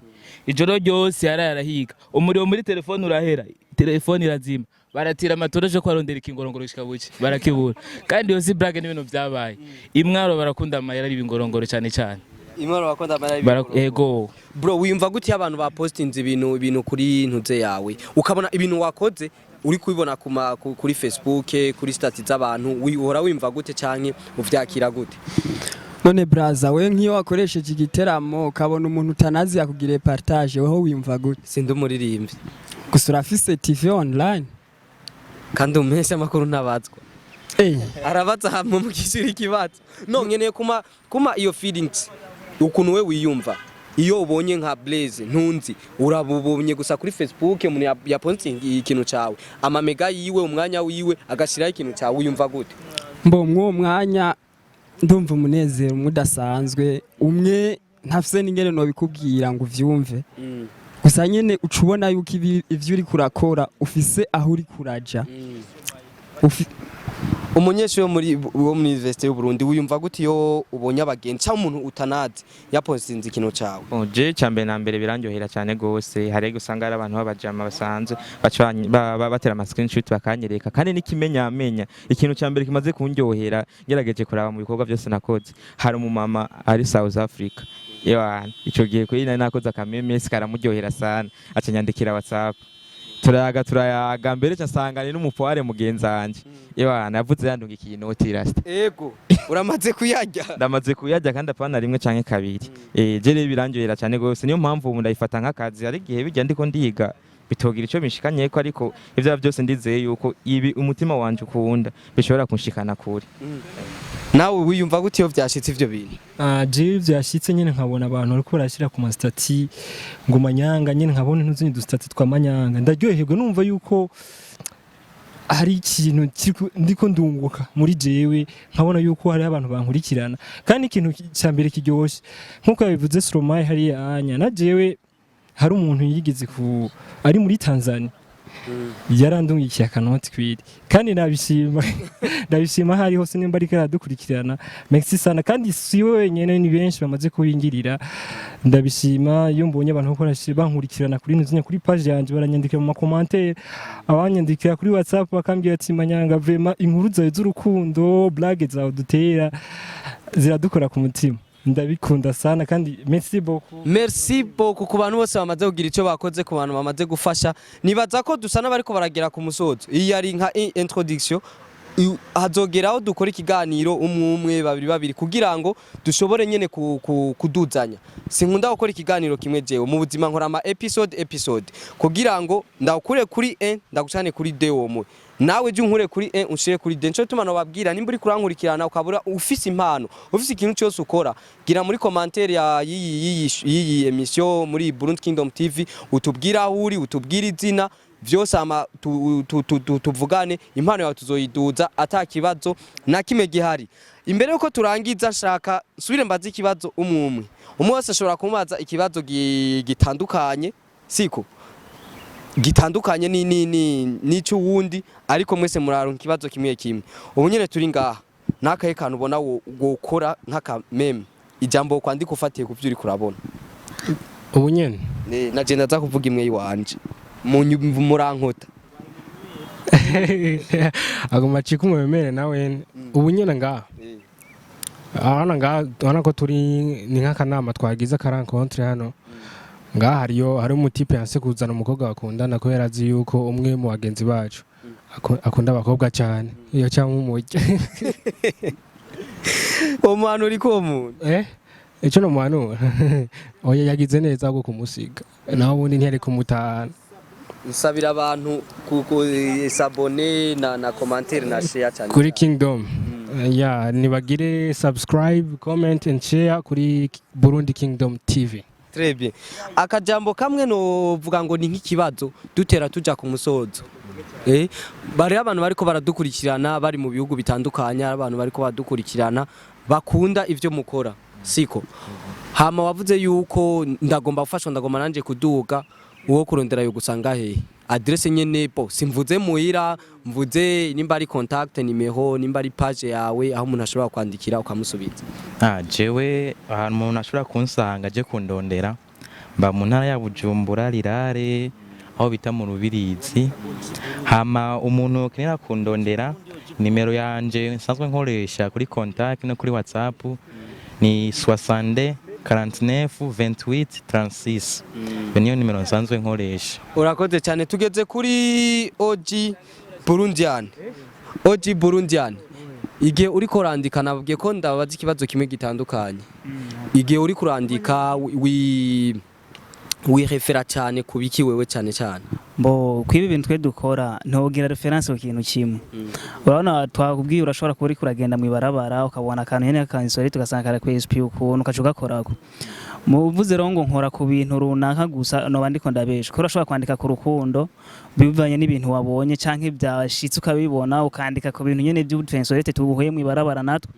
ijoro ryose yararahiga umuriro muri telefone urahera telefone irazima baratira amatoroje ko arondera ikingorongoro kikabuke barakibura kandi yo si blague n'ibintu byabaye Imwaro barakunda amayera ari ibingorongoro cyane cyane Imwaro bakunda amayera ego bro wiyumva gute abantu ba postinze ibintu kuri ntuze yawe ukabona ibintu wakoze uri kubibona kuri Facebook kuri stati z'abantu uhora wimva gute canke uvyakira gute none braza we nkiyo wakoresheje igiteramo ukabona umuntu utanazi yakugire partage weho wimva gute sindi umuririmbyi gusa urafise TV online kandi umesha makuru ntabazwa arabaza hamwe mu kishiri kibazo no nkeneye kuma iyo feelings ukuntu we wiyumva iyo ubonye nka Blaze ntunzi urabubonye gusa kuri Facebook umuntu ya posting ikintu cawe amamega yiwe umwanya wiwe agashiraho ikintu cawe uyumva gute mbo mwo mwanya ndumva umunezero mudasanzwe umwe ntafise n'ingene no bikubwira ngo uvyumve gusa nyene ucubona yuko ivyo uri kurakora ufise aho uri kuraja umunyeshuri wo muri University y'u Burundi wiyumva gute iyo ubonye abagenzi cyangwa umuntu utanazi yapostinze ikintu cawe je cyambere na mbere birandyohera cyane gose hari gusanga ari abantu babajama basanzwe batera ama screenshot bakanyereka kandi n'ikimenyamenya ikintu cyambere kimaze kundyohera ngerageje kuraba mu bikorwa byose nakoze hari umumama ari South Africa ico gihe ko ina nakoze akameme karamuryohera sana acanyandikira WhatsApp turayaga mbere cyasangane n'umupoare mugenzanje navuze yandunga ikinoti rasta ego uramaze kuyajya ndamaze kuyajya kandi apana rimwe canke kabiri je rero birangyohera cyane gose niyo mpamvu ubu ndayifata nk'akazi ari gihe bijya ndiko ndiga bitogira ico bishikanye ko ariko ivyo byose ndizeye yuko ibi umutima wanje ukunda bishobora kunshikana kuri nawe wiyumva gute iyo vyashitse ivyo bintu je vyashitse nyene nkabona abantu ariko barashira ku mastati ngo manyanga nyene nkabona ntuzindi dustati twa manyanga ndaryoherwa numva yuko hari ikintu ndiko ndunguka muri jewe nkabona yuko hari abantu bankurikirana kandi ikintu cyambere kiryoshe nkuko yabivuze Stromae hari anya na jewe hari umuntu yigeze ari muri Tanzania yarandungikiye akanoti kwiri kandi nabishima hari hose nimba ariko aradukurikirana merci sana kandi si we wenyene ni benshi bamaze kubingirira ndabishima iyo mbonye abantu bakora bankurikirana kuri nuzinya kuri page yanje baranyandikira mu commentaire abanyandikira kuri WhatsApp bakambwira ati manyanga vraiment inkuru zawe z'urukundo blague zawe dutera ziradukora ku mutima ndabikunda sana kandi merci beaucoup ku bantu bose bamaze kugira icyo bakoze ku bantu bamaze gufasha nibaza ko dusa n'abariko baragera ku musozo iyi yari nka introduction hazogeraho dukora ikiganiro umwe babiri kugira ngo dushobore nyene kuduzanya sinkunda gukora ikiganiro kimwe jewe mu buzima nkora ama episode kugira ngo ndakure kuri 1 ndagucane kuri 2 omwe nawe je unkure kuri 1 unshire kuri 2 nco tumano babwira nimba uri kurankurikirana ukabura ufise impano ufise ikintu cyose ukora gira muri commentaire ya iyi emission muri Burundi Kingdom TV utubwira aho uri utubwira izina vyose ama tuvugane impano yawe tuzoyiduza atakibazo na kimwe gihari imbere yuko turangiza shaka subire mbaza ikibazo umwe wese ashobora kumubaza ikibazo gitandukanye siko gitandukanye nico wundi ariko mwese muraronka ikibazo kimwe ubu nyene turi ngaha nakaye kantu ubona gukora nkaka meme ijambo kwandika ufatiye ku vyuri kurabona ubu nyene na je ndaza kuvuga imwe yiwanje murankota agoma cikumwemere nawe ubu nyene ngaha ana ko turi ni nk'akanama twagize akarankontre hano ngaha hari umutipe yanse kuzana umukobwa bakundana ko yarazi yuko umwe mu bagenzi bacu akunda abakobwa cyane iyo cyangwa umujye umwana uri ko umuntu icyo no mwana oya yagize neza go kumusiga naho ubundi ntiyari kumutahana nsabira abantu ku sabone na commentaire na share cyane kuri Kingdom nibagire subscribe comment and share kuri Burundi Kingdom TV. Très bien. Akajambo kamwe no vuga ngo ni nk'ikibazo dutera tuja ku musozo. Bari abantu bariko baradukurikirana bari mu bihugu bitandukanye abantu bariko badukurikirana bakunda ivyo mukora siko hama wavuze yuko ndagomba gufashwa ndagomba nanje kuduga uwo kurondera yo gusanga he adresse nyene bo simvuze muhira mvuze nimba ari contact nimero nimba ari page yawe aho umuntu ashobora kwandikira ukamusubiza jewe ahantu umuntu ashobora kunsanga je kundondera mba mu ntara ya Bujumbura Rirare aho bita mu Rubirizi hama umuntu kenera kundondera nimero yanje nsanzwe nkoresha kuri contact no kuri WhatsApp ni 60 49 28 36 niyo nimero nsanzwe nkoresha. Urakoze cyane tugeze kuri OG Burundian igihe uri kurandika nabwiye ko ndabaza ikibazo kimwe gitandukanye igihe uri kurandika refera cyane kubiki wewe cyane bo kwiba ibintu twe dukora ntogira reference ku kintu kimwe urabona twakubwiye urashobora kuba uri kuragenda mu ibarabara ukabona akantu nyene akansori tugasanga kare ku SP ukuntu ukacuga korako muvuze rero ngo nkora ku bintu runaka gusa no bandiko ndabesha ko urashobora kwandika ku rukundo bivanye n'ibintu wabonye canke byashitse ukabibona ukandika ku bintu nyene by'utwensorete tubuhuye mu ibarabara natwe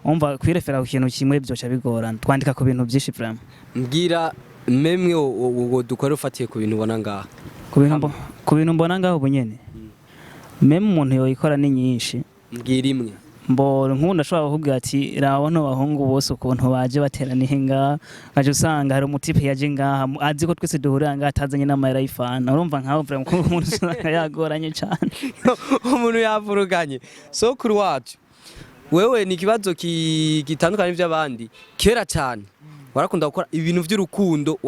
umva kwirefera ku kintu kimwe byoca bigorana twandika ku bintu byinshi vraiment mbwira memwe uwo dukora ufatiye ku bintu ubona ngaha ku bintu mbona ngaho bunyene meme umuntu yoyikora ni nyinshi mbwira imwe mbora nkunda ashobora kuvuga ati rabona abahungu bose ukuntu baje bateraniye ngaha baje usanga hari umutipe yaje ngaha azi ko twese duhurira ngaha atazanye n'amayira y'ifana urumva nkaho vraiment ko umuntu yagoranye cyane umuntu yavuruganye so kuri wacu wewe ni kibazo gitandukanye by'abandi kera cyane warakunda gukora ibintu by'urukundo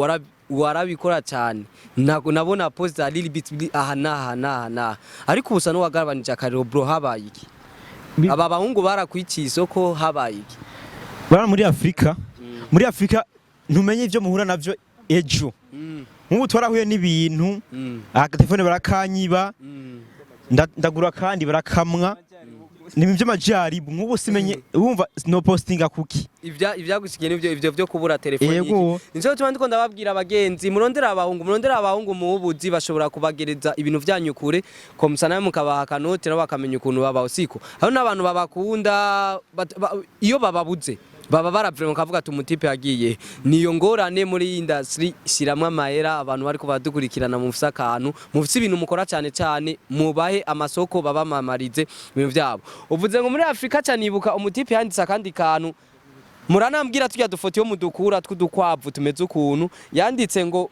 warabikora cyane nabona post a little bit aha ariko ubusa no wagabanije akariro bro habaye iki aba bahungu barakwiciye isoko habaye iki bara muri Afrika ntumenye ivyo muhura navyo ejo nk'ubu twarahuye n'ibintu telefone barakanyiba ndagura kandi barakamwa nimivyo majari nk'ubu simenye wumva no postinga kuki ivyagusigiye nivyo byo kubura telefone nico tuma ndiko ndababwira abagenzi murondera abahungu mu buzi bashobora kubagereza ibintu vyanyu kure komsana mukabaha kanoti nabo bakamenya ukuntu babaho siko hano n'abantu babakunda iyo bababuze baba baravrema kavuga ati umutipe yagiye niyo ngorane muri industry shiramwe amahera abantu bariko badukurikirana mu akantu mufise ibintu mukora cyane cyane mubahe amasoko babamamarize ibintu byabo uvuze ngo muri Afrika cyanibuka umutipe yanditse akandi kantu muranambwira tujya dufoto yo mudukura tw'udukwavu tumeze ukuntu yanditse ngo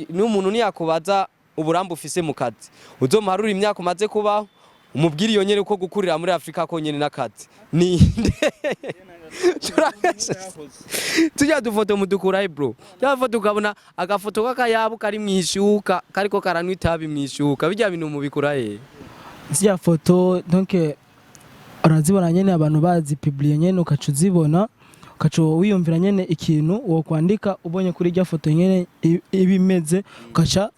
n'umuntu niyakubaza uburambe ufise mu kazi uzomuharura imyaka umaze kubaho umubwira iyo nyene uko gukurira muri Afrika ko nyene n'akazi ninde tujya dufoto mudukura bro ya foto ukabona agafoto k'akayabu kari mwishuka kariko karanwa itabi mwishuka bijya bintu mubikura zya foto donc urazibona nyene abantu bazi publier nyene ukacu zibona ukacu wiyumvira nyene ikintu wo kwandika ubonye kuri rya foto nyene ibimeze ukaca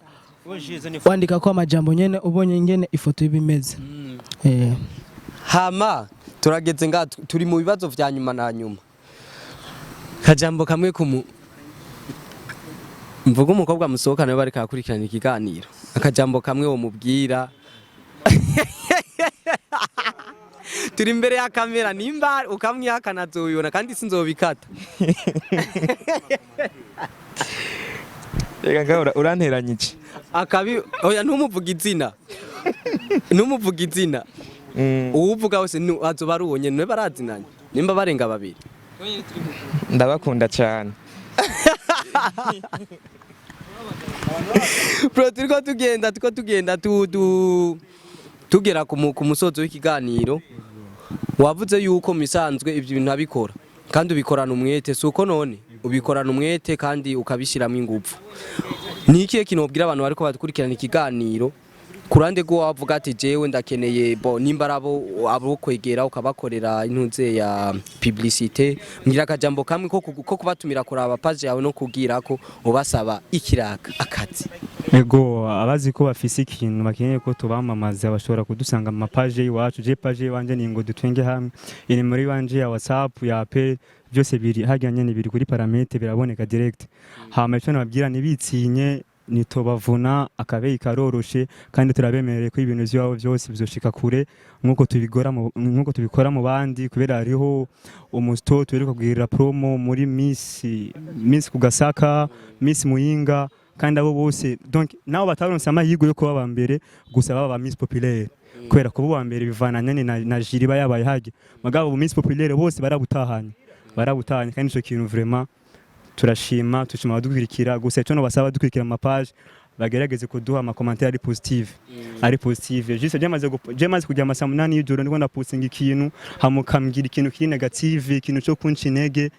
wandika ko amajambo nyene ubonye nyene ifoto ibimeze hama turageze nga turi mu bibazo vya nyuma na nyuma kajambo kamwe mvuga umukobwa musohokana bari kakurikirana ikiganiro akajambo kamwe wo mubwira turi imbere ya kamera nimba ukamwihakana zoyibona kandi sinzobikata reka ngahora uranteranyije akabi oya ntumuvuga izina uwuvuga wese azoba ari uwo nyene barazinanye nimba barenga babiri ndabakunda cyane bro turiko tugenda tugera ku musozo w'ikiganiro wavuze yuko misanzwe ibyo bintu abikora kandi ubikorana umwete suko none ubikorana umwete kandi ukabishiramo ingufu ni ikihe kinobwira abantu bariko badukurikirana ikiganiro kurande go wavuga ati jewe ndakeneye nimba abo kwegera ukabakorera intuze ya publicité ngira akajambo kamwe ko kubatumira kuraba page yawe no kugira ko ubasaba ikiraka akazi ego abazi ko bafise ikintu bakeneye ko tubamamaza bashobora kudusanga mu page iwacu je page wanje ni ngo dutwenge hamwe iri muri wanje ya WhatsApp ya Apple byose biri hajyanye n'ibiri kuri parametre biraboneka direct hama ico nababwira nibitsinye nitobavuna akabeyi karoroshe kandi turabemereye ko ibintu byabo byose bizoshika kure nkuko tubikora mu bandi kubera hariho umusto turi kubwira promo muri Miss kugasaka Miss Muyinga kandi abo bose donc naho bataronse amahigo yo kuba bambere gusa baba Miss Populaire kubera ko bo bambere bivananye na jiriba yabaye haje magabo Miss Populaire bose barabutahanye kandi ico kintu vraiment turashima badukurikira gusa cyo no basaba dukurikira ama page bagerageze kuduha ama commentaire ari positive juste jemaze kujya amasamu nani y'ijoro ndiko ndapostinga ikintu hamukambira ikintu kiri negative ikintu cyo kunci intege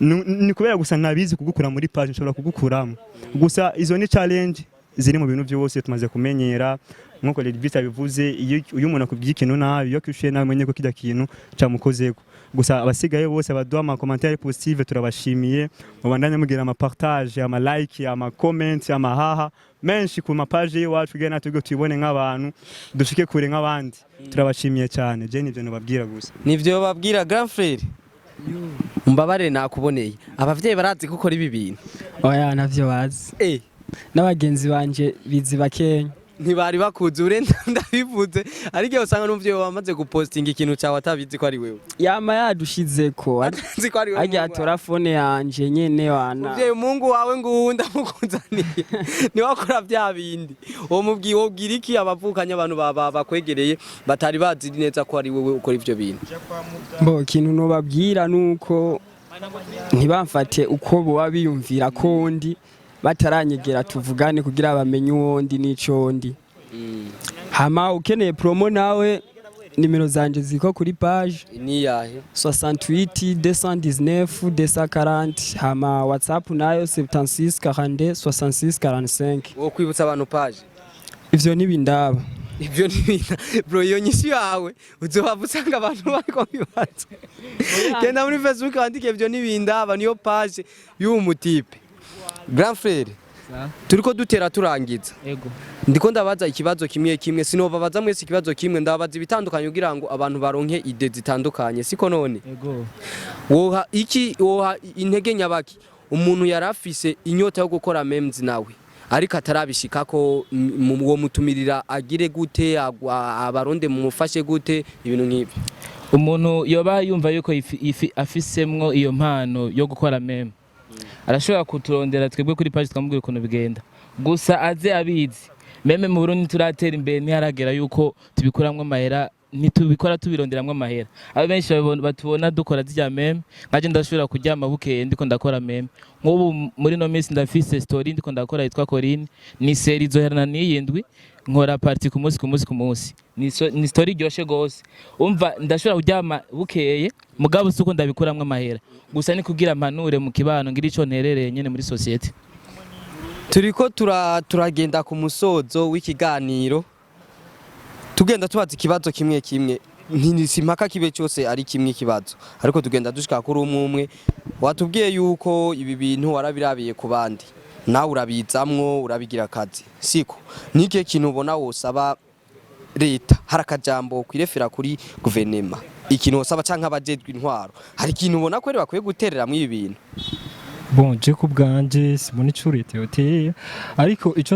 ni kubera gusa nabizi kugukura muri page nshobora kugukuramo gusa izo ni challenge ziri mu bintu byose tumaze kumenyera nkuko Ledvita bivuze iyo umuntu akubwiye ikintu nabi yo kishe nawe menye ko kijya kintu cyamukozeko gusa abasigaye bose baduha ama commentaire positive turabashimiye mubandanye mugira ama partage ama like ama comment ama haha menshi ku mapage yacu gena tugo tubone nk'abantu dushike kure nk'abandi turabashimiye cyane je nivyo nababwira gusa nivyo babwira grand frère mbabare nakuboneye abavyeyi barazi gukora ibi bintu oya navyo bazi n'abagenzi banje bizi bakenya ntibari bakuze ndabivuze ariko usanga n'umuvyeyi wamaze gupostinga ikintu cyawe atabizi ko ari wewe yama yadushize ko azi ko ari wewe ajya telefone yanje nyene wana muvyeyi Mungu wawe nguhunda mukuzaniye ni wakora bya bindi uwo mubwiye wobwira iki abavukanye abantu bakwegereye batari bazi neza ko ari wewe ukora ivyo bintu ikintu nobabwira nuko ntibamfate uko bo biyumvira ko ndi bataranyegera tuvugane kugira bamenye uwondi n'icondi hama ukeneye promo nawe nimero zanje ziko kuri page ni yahe 68 219 240 hama WhatsApp nayo 76 42 66 45 wo kwibutsa abantu page ivyo nibindaba bro iyo nyisi yawe uzohava usanga abantu bariko bibaza genda muri Facebook wandike ivyo nibindaba niyo page y'uwo mutipe grand frère turiko dutera turangiza yego ndiko ndabaza ikibazo kimwe sinobabaza mwese ikibazo kimwe ndabaza ibitandukanye kugira ngo abantu baronke ide zitandukanye siko none yego woha intege nyabaki umuntu yarafise inyota yo gukora memes nawe ariko atarabishika ko uwo mutumirira agire gute abaronde mumufashe gute ibintu nk'ibyo umuntu yoba yumva yuko afisemwo iyo mpano yo gukora meme arashobora kuturondera twebwe kuri page twamubwira ukuntu bigenda gusa aze abizi meme mu Burundi turatera imbere ntiharagera yuko tubikuramwo amahera ntitubikora tubironderamwo amahera abo benshi batubona dukora zya meme ngaje ndashobora kuryama bukeye ndiko ndakora meme nk'ubu muri no minsi ndafise story ndiko ndakora yitwa Corinne ni seri izoherana n'iyindwi nkora party ku munsi ni story ryoshe gose umva ndashobora kuryama bukeye mugabo suko ndabikuramwo amahera gusa ni kugira impanuro mu kibano ngira ico nterereye nyene muri society. Turiko turagenda ku musozo w'ikiganiro tugenda tubaza ikibazo kimwe kimwe ntisimaka kibe cyose ari kimwe kibazo ariko tugenda dushika kuri umwe watubwiye yuko ibi bintu warabirabiye ku bandi nawe urabizamwo urabigira akazi siko nike kintu ubona wosaba leta harakajambo kwirefera kuri guverinema ikintu wosaba canka abajejwe intwaro hari ikintu ubona ko bakwiye guterera mu ibi bintu bon je kubganje simoni curete hoteye ariko ico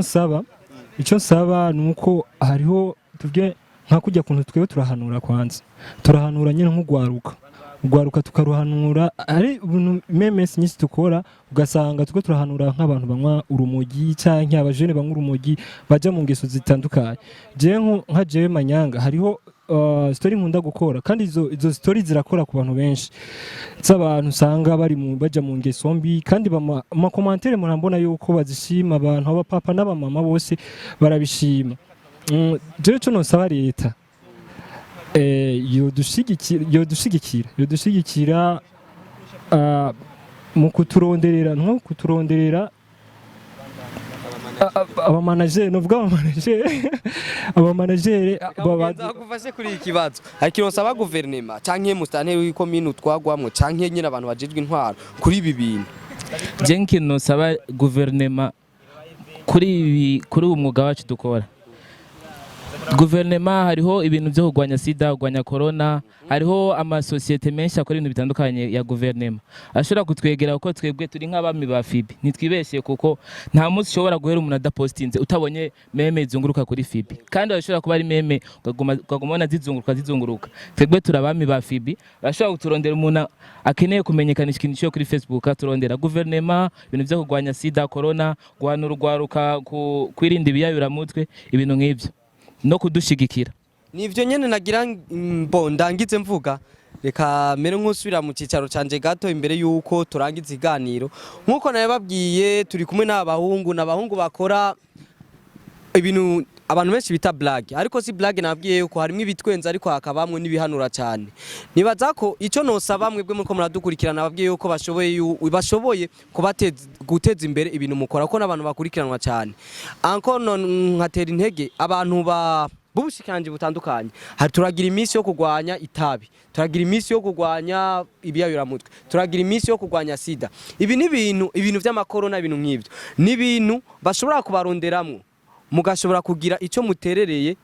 nsaba nuko hariho tubwe nka kujya kuntu twewe turahanura kwanza turahanura nyine nk'ugwaruka tukaruhanura ari memes nyinshi tukora ugasanga tuko turahanura nk'abantu banywa urumogi cyangwa abajene banywa urumogi baja mu ngeso zitandukanye je nka jewe manyanga hariho story nkunda gukora kandi izo story zirakora ku bantu benshi z'abantu usanga baja mu ngeso mbi kandi ama commentaire murambona yuko bazishima abantu abapapa n'abamama bose barabishima. Je cyo nosaba leta yodushigikira mu kuturonderera abamanagere novuga abamanagere bagufashe kuri ikibazo ariko nosaba guverinema canke mustane w'ikomine twagwamwe canke nyine abantu bajejwe intwaro kuri ibi bintu je nkino nosaba guverinema kuri umwuga wacu dukora. Guverinema hariho ibintu byo kugwanya sida kugwanya corona hariho amasosiyete menshi akora ibintu bitandukanye ya guverinema ashobora kutwegera uko twebwe turi nk'abami ba Fibi nitwibeshye kuko nta munsi ushobora guhera umuntu adapostinze utabonye meme zunguruka kuri Fibi kandi ashobora kuba ari meme ukagumona zizunguruka twebwe turabami ba Fibi bashobora kuturondera umuntu akeneye kumenyekanisha ikintu cyo kuri Facebook turondera guverinema ibintu byo kugwanya sida corona guhana urugwaruka kwirinda ibiyayura mutwe ibintu nk'ibyo no kudushigikira nivyo nyene nagira ndangize mvuga reka mere nk'usubira mu cicaro canje gato imbere yuko turangiza iganiro nkuko naye babwiye turi kumwe n'abahungu bakora ibintu abantu benshi bita blague ariko si blague nabwiye yuko harimo ibitwenza ariko hakabamwe nibihanura cyane nibaza ko ico nosaba mwebwe muri ko muradukurikirana babwiye yuko bashoboye guteza imbere ibintu mukora ko nabantu bakurikiranwa cyane anko nkatera intege abantu bubushikanje butandukanye hari turagira iminsi yo kugwanya itabi turagira iminsi yo kugwanya ibiyayura mutwe turagira iminsi yo kugwanya sida ibi ni ibintu by'amakorona ibintu nk'ibyo ni ibintu bashobora kubaronderamwo mugashobora kugira ico muterereye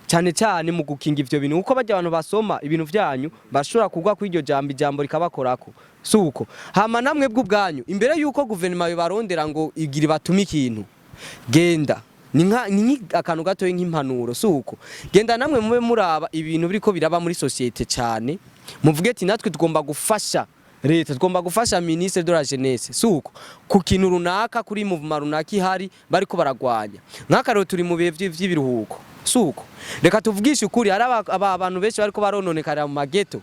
cyane cyane mu gukinga ivyo bintu uko bajya abantu basoma ibintu vyanyu bashobora kugwa ku iryo jambo rikabakorako suko hama namwe bw'ubwanyu imbere yuko guverinoma yobarondera ngo igire batuma ikintu genda ni akantu gato nk'impanuro suko genda namwe mube muraba ibintu biriko biraba muri societe cyane muvuge ati natwe tugomba gufasha leta tugomba gufasha ministre de la jeunesse suko ku kintu runaka kuri movement runaka ihari bariko baragwanya nk'akarero turi mu bihe vy'ibiruhuko suko reka tuvugishe ukuri hari abantu benshi bariko barononekara mu mageto